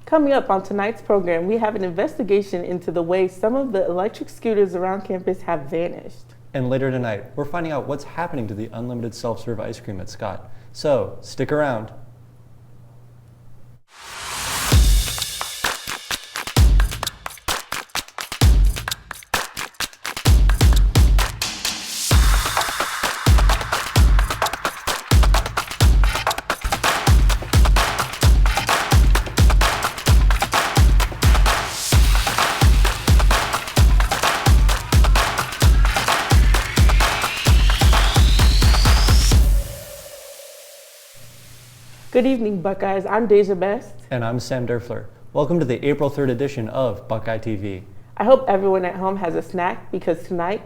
Coming up on tonight's program, we have an investigation into the way some of the electric scooters around campus have vanished. And later tonight, we're finding out what's happening to the unlimited self-serve ice cream at Scott. So, stick around. Good evening, Buckeyes. I'm Deja Best. And I'm Sam Derfler. Welcome to the April 3rd edition of Buckeye TV. I hope everyone at home has a snack because tonight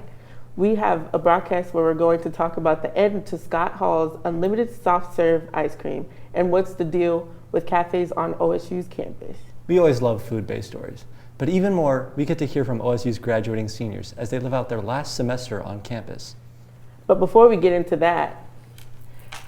we have a broadcast where we're going to talk about the end to Scott Hall's unlimited soft serve ice cream and what's the deal with cafes on OSU's campus. We always love food-based stories, but even more, we get to hear from OSU's graduating seniors as they live out their last semester on campus. But before we get into that,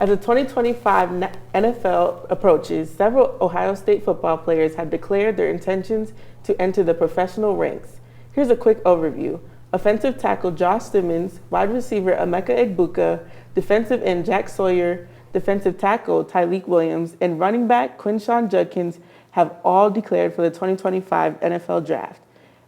as the 2025 NFL approaches, several Ohio State football players have declared their intentions to enter the professional ranks. Here's a quick overview. Offensive tackle Josh Simmons, wide receiver Emeka Egbuka, defensive end Jack Sawyer, defensive tackle Tyleek Williams, and running back Quinshawn Judkins have all declared for the 2025 NFL Draft.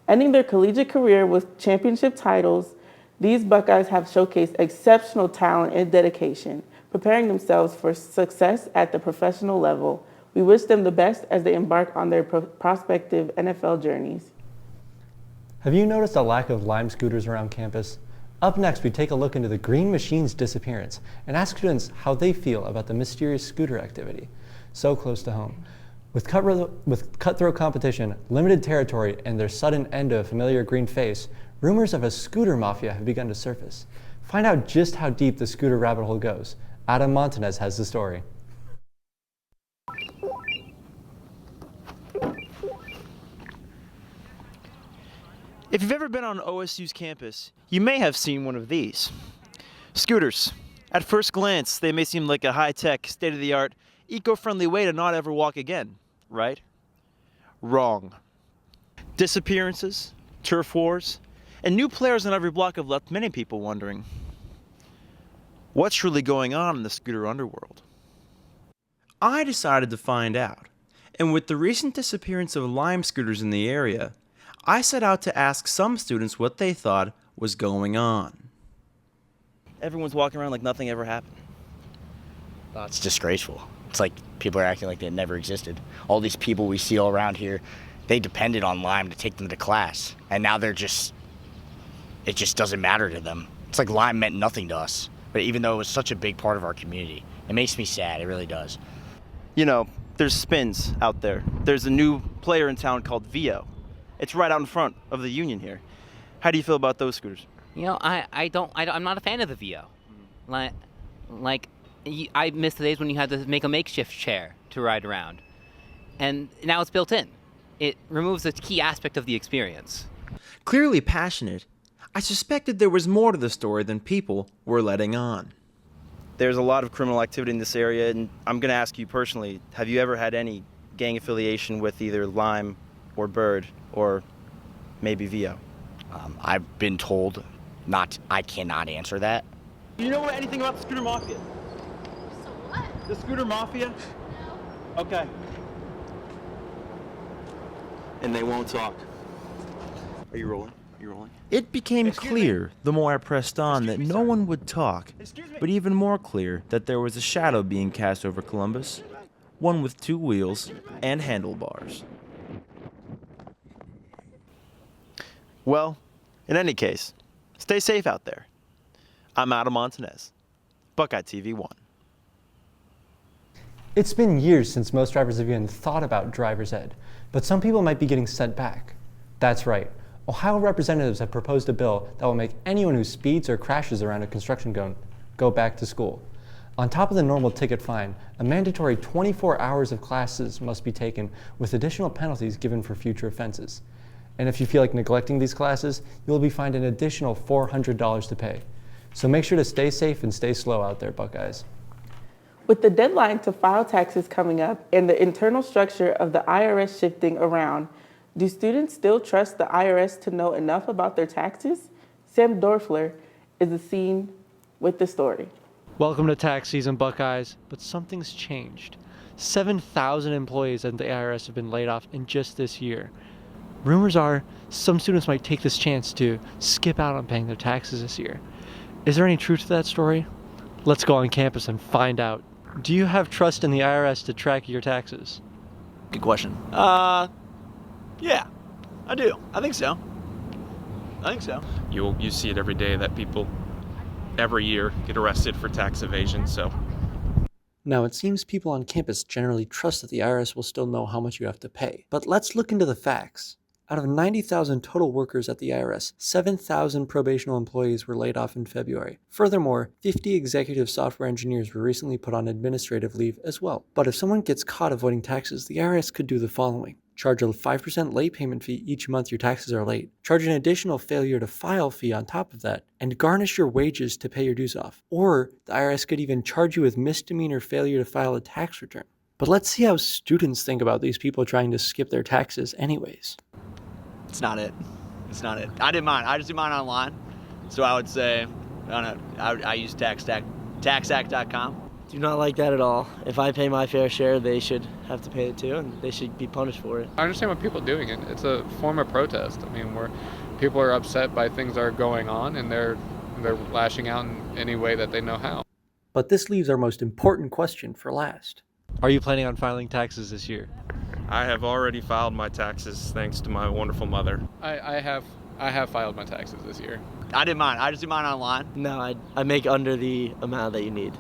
Ending their collegiate career with championship titles, these Buckeyes have showcased exceptional talent and dedication, preparing themselves for success at the professional level. We wish them the best as they embark on their prospective NFL journeys. Have you noticed a lack of Lime scooters around campus? Up next, we take a look into the Green Machine's disappearance and ask students how they feel about the mysterious scooter activity. So close to home. With cutthroat competition, limited territory, and their sudden end to a familiar green face, rumors of a scooter mafia have begun to surface. Find out just how deep the scooter rabbit hole goes. Adam Montanez has the story. If you've ever been on OSU's campus, you may have seen one of these. Scooters. At first glance, they may seem like a high-tech, state-of-the-art, eco-friendly way to not ever walk again, right? Wrong. Disappearances, turf wars, and new players on every block have left many people wondering, what's really going on in the scooter underworld? I decided to find out, and with the recent disappearance of Lime scooters in the area, I set out to ask some students what they thought was going on. Everyone's walking around like nothing ever happened. Oh, it's disgraceful. It's like people are acting like they never existed. All these people we see all around here, they depended on Lime to take them to class, and now it just doesn't matter to them. It's like Lime meant nothing to us. But even though it was such a big part of our community, it makes me sad. It really does. You know, there's spins out there. There's a new player in town called Vio. It's right out in front of the Union here. How do you feel about those scooters? You know, I'm not a fan of the Vio. I miss the days when you had to make a makeshift chair to ride around. And now it's built in. It removes a key aspect of the experience. Clearly passionate, I suspected there was more to the story than people were letting on. There's a lot of criminal activity in this area, and I'm going to ask you personally, have you ever had any gang affiliation with either Lime or Bird or maybe Vio? I've been told I cannot answer that. Do you know anything about the Scooter Mafia? So what? The Scooter Mafia? No. Okay. And they won't talk. Are you rolling? It became clear, the more I pressed on, that no one would talk, but even more clear that there was a shadow being cast over Columbus, one with two wheels and handlebars. Well, in any case, stay safe out there. I'm Adam Montanez, Buckeye TV1. It's been years since most drivers have even thought about driver's ed, but some people might be getting sent back. That's right. Ohio representatives have proposed a bill that will make anyone who speeds or crashes around a construction zone go back to school. On top of the normal ticket fine, a mandatory 24 hours of classes must be taken with additional penalties given for future offenses. And if you feel like neglecting these classes, you'll be fined an additional $400 to pay. So make sure to stay safe and stay slow out there, Buckeyes. With the deadline to file taxes coming up and the internal structure of the IRS shifting around, do students still trust the IRS to know enough about their taxes? Sam Dorfler is the scene with the story. Welcome to tax season, Buckeyes, but something's changed. 7,000 employees at the IRS have been laid off in just this year. Rumors are some students might take this chance to skip out on paying their taxes this year. Is there any truth to that story? Let's go on campus and find out. Do you have trust in the IRS to track your taxes? Good question. Yeah, I do. I think so. You see it every day that people every year get arrested for tax evasion, so. Now, it seems people on campus generally trust that the IRS will still know how much you have to pay. But let's look into the facts. Out of 90,000 total workers at the IRS, 7,000 probational employees were laid off in February. Furthermore, 50 executive software engineers were recently put on administrative leave as well. But if someone gets caught avoiding taxes, the IRS could do the following. Charge a 5% late payment fee each month your taxes are late, charge an additional failure to file fee on top of that, and garnish your wages to pay your dues off. Or the IRS could even charge you with misdemeanor failure to file a tax return. But let's see how students think about these people trying to skip their taxes anyways. It's not it. I did mine. I just do mine online. So I would say, I use taxact.com. Do not like that at all. If I pay my fair share, they should have to pay it too, and they should be punished for it. I understand why people are doing it. It's a form of protest. I mean, where people are upset by things that are going on, and they're lashing out in any way that they know how. But this leaves our most important question for last. Are you planning on filing taxes this year? I have already filed my taxes thanks to my wonderful mother. I have filed my taxes this year. I did mine. I just do mine online. No, I make under the amount that you need.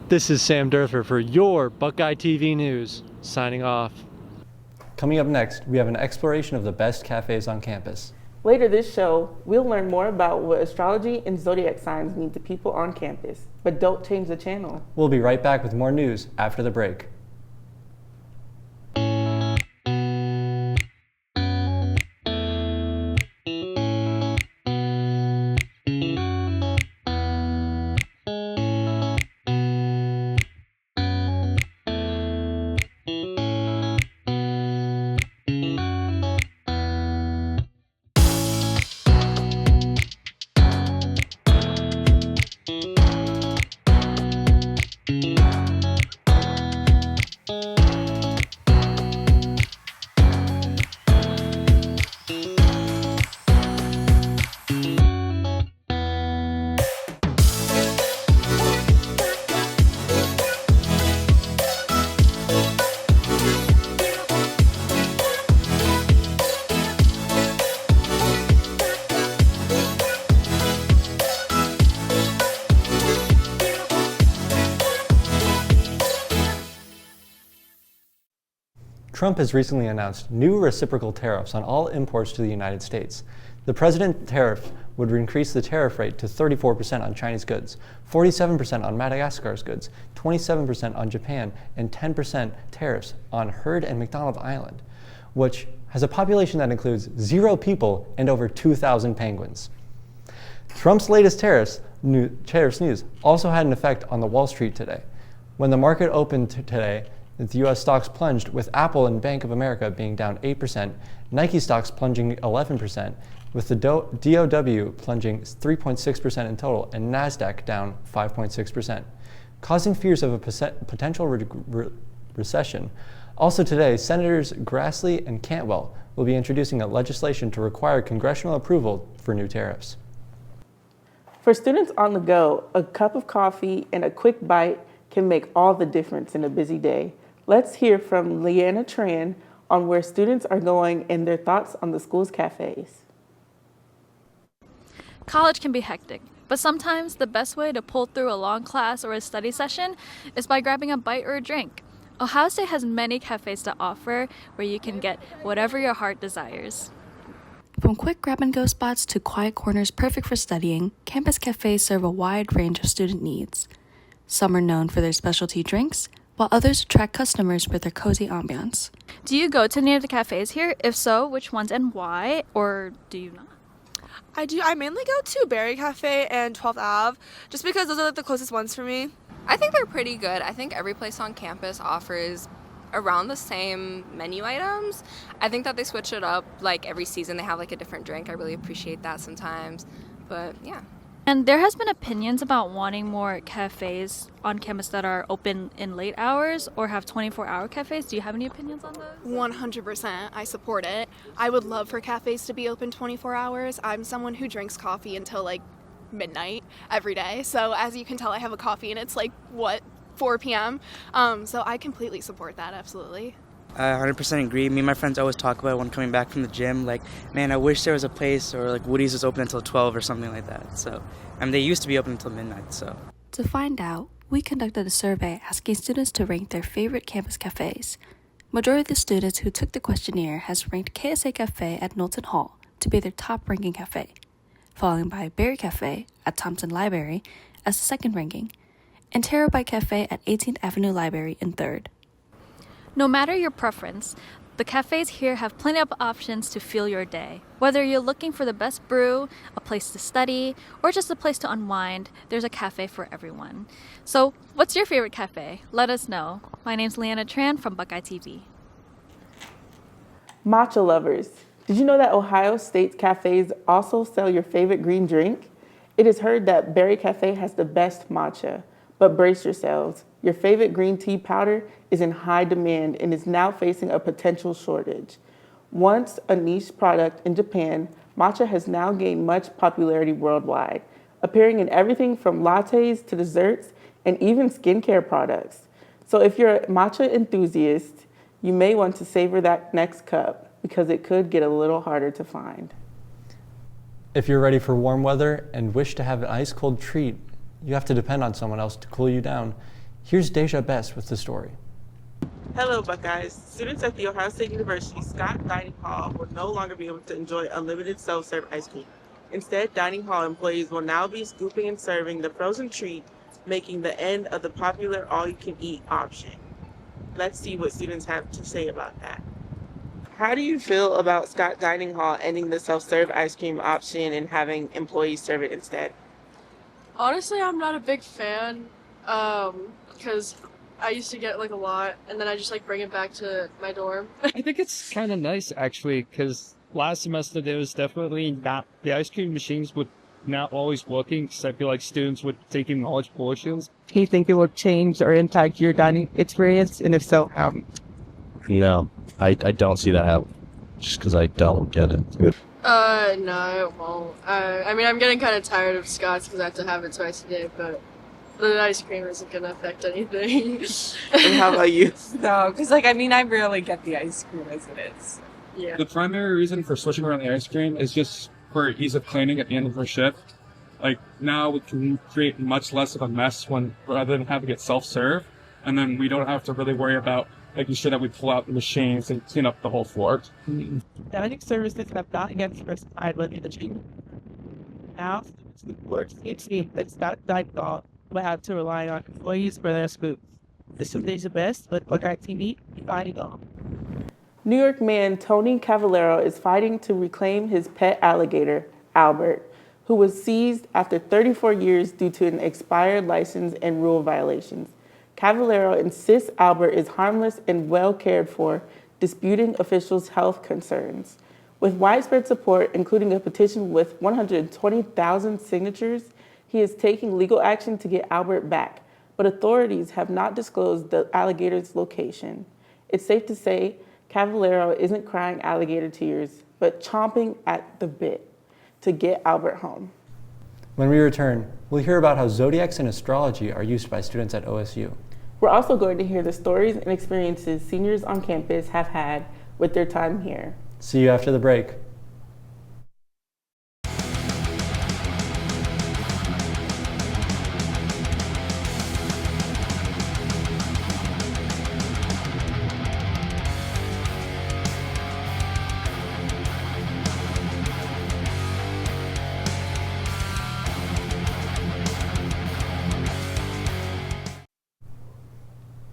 This is Sam Durfer for your Buckeye TV News, signing off. Coming up next, we have an exploration of the best cafes on campus. Later this show, we'll learn more about what astrology and zodiac signs mean to people on campus. But don't change the channel. We'll be right back with more news after the break. Trump has recently announced new reciprocal tariffs on all imports to the United States. The president tariff would increase the tariff rate to 34% on Chinese goods, 47% on Madagascar's goods, 27% on Japan, and 10% tariffs on Heard and McDonald Island, which has a population that includes 0 people and over 2,000 penguins. Trump's latest tariffs news also had an effect on the Wall Street today. When the market opened today, the U.S. stocks plunged, with Apple and Bank of America being down 8%, Nike stocks plunging 11%, with the DOW plunging 3.6% in total, and NASDAQ down 5.6%, causing fears of a potential recession. Also today, Senators Grassley and Cantwell will be introducing a legislation to require congressional approval for new tariffs. For students on the go, a cup of coffee and a quick bite can make all the difference in a busy day. Let's hear from Leanna Tran on where students are going and their thoughts on the school's cafes. College can be hectic, but sometimes the best way to pull through a long class or a study session is by grabbing a bite or a drink. Ohio State has many cafes to offer where you can get whatever your heart desires. From quick grab-and-go spots to quiet corners perfect for studying, campus cafes serve a wide range of student needs. Some are known for their specialty drinks, while others attract customers with their cozy ambiance. Do you go to any of the cafes here? If so, which ones and why, or do you not? I do. I mainly go to Berry Cafe and 12th Ave, just because those are like the closest ones for me. I think they're pretty good. I think every place on campus offers around the same menu items. I think that they switch it up like every season. They have like a different drink. I really appreciate that sometimes. But yeah. And there has been opinions about wanting more cafes on campus that are open in late hours or have 24-hour cafes. Do you have any opinions on those? 100%. I support it. I would love for cafes to be open 24 hours. I'm someone who drinks coffee until like midnight every day. So as you can tell, I have a coffee and it's like, 4 p.m. So I completely support that, absolutely. I 100% agree. Me and my friends always talk about it when coming back from the gym. Like, man, I wish there was a place or like Woody's was open until 12 or something like that. So, they used to be open until midnight, so. To find out, we conducted a survey asking students to rank their favorite campus cafes. Majority of the students who took the questionnaire has ranked KSA Cafe at Knowlton Hall to be their top ranking cafe, following by Berry Cafe at Thompson Library as the second ranking, and Terabyte Cafe at 18th Avenue Library in third. No matter your preference, the cafes here have plenty of options to fuel your day. Whether you're looking for the best brew, a place to study, or just a place to unwind, there's a cafe for everyone. So, what's your favorite cafe? Let us know. My name's Leanna Tran from BuckeyeTV. Matcha lovers, did you know that Ohio State's cafes also sell your favorite green drink? It is heard that Berry Cafe has the best matcha, but brace yourselves. Your favorite green tea powder is in high demand and is now facing a potential shortage. Once a niche product in Japan, matcha has now gained much popularity worldwide, appearing in everything from lattes to desserts and even skincare products. So if you're a matcha enthusiast, you may want to savor that next cup because it could get a little harder to find. If you're ready for warm weather and wish to have an ice cold treat, you have to depend on someone else to cool you down. Here's Deja Best with the story. Hello, Buckeyes. Students at The Ohio State University Scott Dining Hall will no longer be able to enjoy unlimited self-serve ice cream. Instead, dining hall employees will now be scooping and serving the frozen treat, making the end of the popular all-you-can-eat option. Let's see what students have to say about that. How do you feel about Scott Dining Hall ending the self-serve ice cream option and having employees serve it instead? Honestly, I'm not a big fan, because I used to get like a lot, and then I just like bring it back to my dorm. I think it's kind of nice actually, because last semester there was definitely not, the ice cream machines would not always working, because I feel like students would take in large portions. Do you think it will change or impact your dining experience, and if so, how? No, I don't see that happen, just because I don't get it. No, it won't. I mean, I'm getting kind of tired of Scott's because I have to have it twice a day, but the ice cream isn't going to affect anything. And how about you? No, because I rarely get the ice cream as it is. Yeah. The primary reason for switching around the ice cream is just for ease of cleaning at the end of our shift. Like, now we can create much less of a mess rather than having it self-serve, and then we don't have to really worry about making sure that we pull out the machines and clean up the whole floor. Dining services have not yet specified whether the treatment now works. It's that Scott Dining Hall will have to rely on employees for their scoops. This is the best, but BuckeyeTV fighting on. New York man Tony Cavallero is fighting to reclaim his pet alligator, Albert, who was seized after 34 years due to an expired license and rule violations. Cavallero insists Albert is harmless and well cared for, disputing officials' health concerns. With widespread support, including a petition with 120,000 signatures, he is taking legal action to get Albert back, but authorities have not disclosed the alligator's location. It's safe to say Cavallero isn't crying alligator tears, but chomping at the bit to get Albert home. When we return, we'll hear about how zodiacs and astrology are used by students at OSU. We're also going to hear the stories and experiences seniors on campus have had with their time here. See you after the break.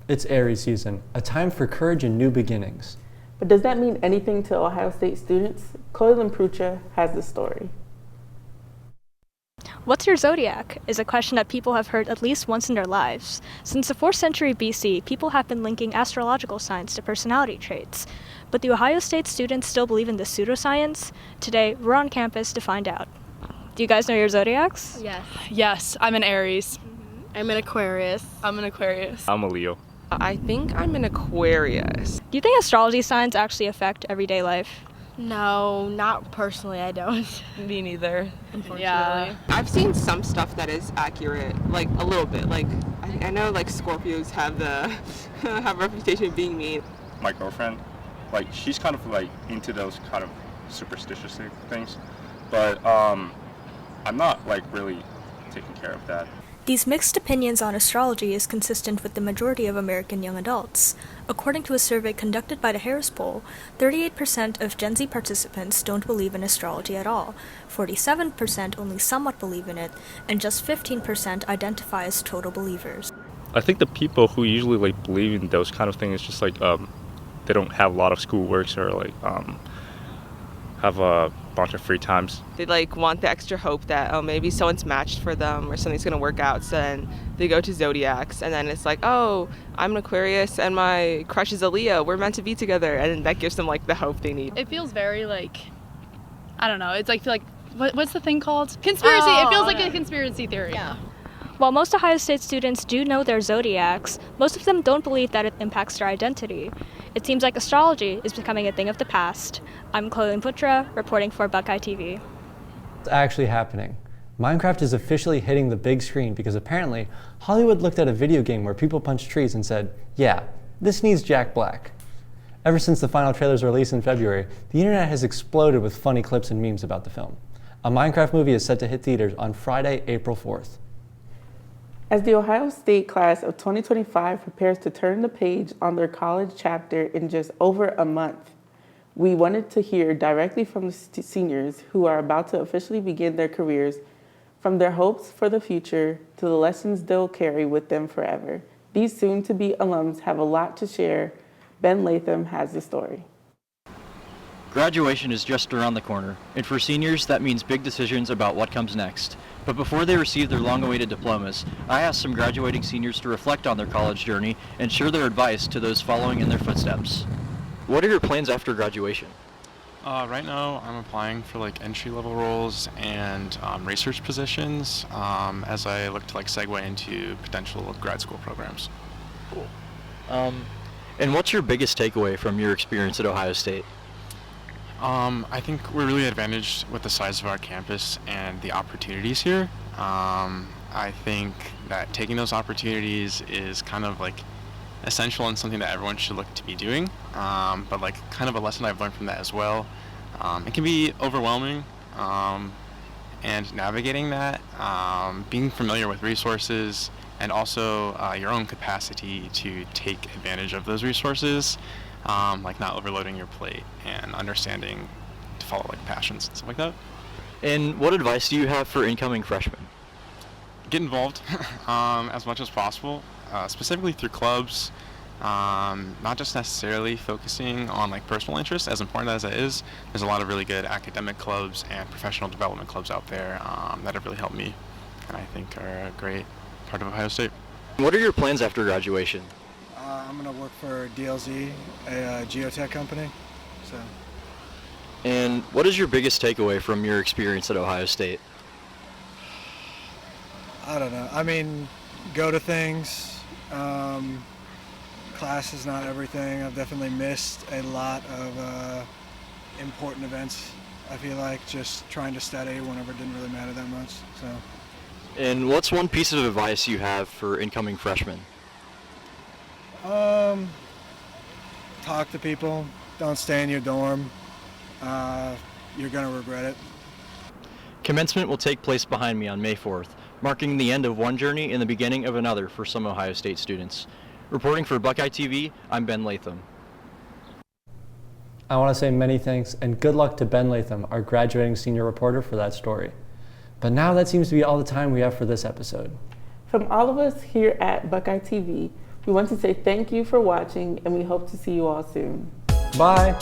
It's Aries season, a time for courage and new beginnings. But does that mean anything to Ohio State students? Coylin Prucha has the story. What's your zodiac? Is a question that people have heard at least once in their lives. Since the 4th century BC, people have been linking astrological signs to personality traits. But do Ohio State students still believe in this pseudoscience? Today, we're on campus to find out. Do you guys know your zodiacs? Yes. Yes, I'm an Aries. I'm an Aquarius. I'm an Aquarius. I'm a Leo. I think I'm an Aquarius. Do you think astrology signs actually affect everyday life? No, not personally, I don't. Me neither, unfortunately. Yeah. I've seen some stuff that is accurate, like a little bit. Like I know like Scorpios have the have a reputation of being mean. My girlfriend, like she's kind of like into those kind of superstitious things, but I'm not like really taking care of that. These mixed opinions on astrology is consistent with the majority of American young adults. According to a survey conducted by the Harris Poll, 38% of Gen Z participants don't believe in astrology at all, 47% only somewhat believe in it, and just 15% identify as total believers. I think the people who usually like believe in those kind of things just like they don't have a lot of school works or like have a bunch of free times. They like want the extra hope that maybe someone's matched for them or something's gonna work out. So then they go to zodiacs, and then it's like, oh, I'm an Aquarius and my crush is a Leo. We're meant to be together, and that gives them like the hope they need. It feels very like, I don't know. It's like what's the thing called? Conspiracy. It feels like a conspiracy theory. Yeah. While most Ohio State students do know their zodiacs, most of them don't believe that it impacts their identity. It seems like astrology is becoming a thing of the past. I'm Chloe Putra, reporting for Buckeye TV. It's actually happening. Minecraft is officially hitting the big screen because apparently Hollywood looked at a video game where people punch trees and said, yeah, this needs Jack Black. Ever since the final trailer's release in February, the internet has exploded with funny clips and memes about the film. A Minecraft movie is set to hit theaters on Friday, April 4th. As the Ohio State class of 2025 prepares to turn the page on their college chapter in just over a month, we wanted to hear directly from the seniors who are about to officially begin their careers, from their hopes for the future to the lessons they'll carry with them forever. These soon-to-be alums have a lot to share. Ben Latham has the story. Graduation is just around the corner, and for seniors, that means big decisions about what comes next. But before they receive their long-awaited diplomas, I asked some graduating seniors to reflect on their college journey and share their advice to those following in their footsteps. What are your plans after graduation? Right now, I'm applying for like entry-level roles and research positions as I look to like segue into potential grad school programs. Cool. And what's your biggest takeaway from your experience at Ohio State? I think we're really advantaged with the size of our campus and the opportunities here. I think that taking those opportunities is kind of like essential and something that everyone should look to be doing. But like kind of a lesson I've learned from that as well. It can be overwhelming and navigating that, being familiar with resources and also your own capacity to take advantage of those resources. Like not overloading your plate and understanding to follow like passions and stuff like that. And what advice do you have for incoming freshmen? Get involved as much as possible, specifically through clubs, not just necessarily focusing on like personal interests, as important as it is. There's a lot of really good academic clubs and professional development clubs out there that have really helped me and I think are a great part of Ohio State. What are your plans after graduation? I'm going to work for DLZ, a geotech company. So. And what is your biggest takeaway from your experience at Ohio State? I don't know. I mean, go to things. Class is not everything. I've definitely missed a lot of important events. I feel like just trying to study whenever it didn't really matter that much. So. And what's one piece of advice you have for incoming freshmen? Talk to people. Don't stay in your dorm. You're going to regret it. Commencement will take place behind me on May 4th, marking the end of one journey and the beginning of another for some Ohio State students. Reporting for Buckeye TV, I'm Ben Latham. I want to say many thanks and good luck to Ben Latham, our graduating senior reporter, for that story. But now that seems to be all the time we have for this episode. From all of us here at Buckeye TV, we want to say thank you for watching, and we hope to see you all soon. Bye.